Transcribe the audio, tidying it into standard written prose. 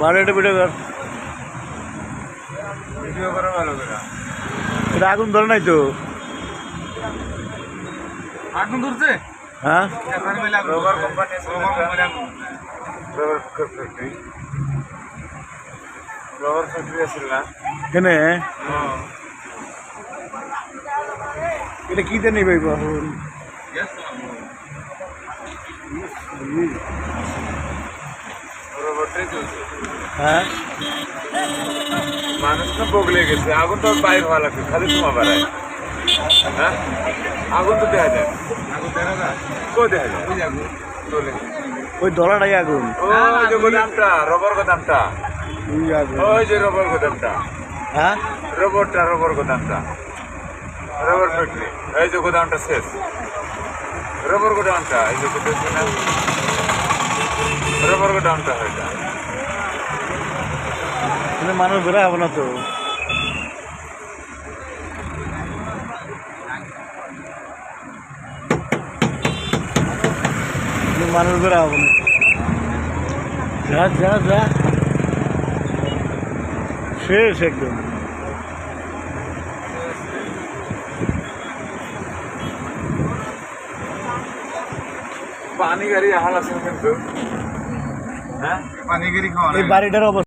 বারোটা ভিডিও কর, ভিডিও করে ভালো করে। এটা আগুন ধরে নাই তো? আগুন ধরছে? হ্যাঁ, rubber company rubber factory, rubber factory আছিল না? কেনে এটা কি জানি ভাই এখন? রবারটাই চলছে। হ্যাঁ, মানুষ তো বগলে গেছে, আগুন তো বাইর হওয়া লাগছে, খালি ধোঁয়া বাড়ায়। হ্যাঁ, আগুন তো দেখা যায়, আগুন দেখা যায়, কো দেখা যায়? ওই আগুন চলে, ওই দলাটাই আগুন। ওই যে গোদামটা, রবার গোদামটা, ওই আগুন। ওই যে রবার গোদামটা, হ্যাঁ, রবার গোদামটা, রবার ফ্যাক্টরি, এই যে গোদামটা শেষ, রবার গোদামটা, এই যে দেখছি না, রবার গোদামটা হয়টা। কিন্তু মানুষ বেরো হবে না তো। কিন্তু মানুষ বেরো হবে না। যা যা যা শেষ একদম। পানি গাড়ি হাল আছে কিন্তু, হ্যাঁ পানি গাড়ি খাওয়া এই বাড়িটার অবস্থা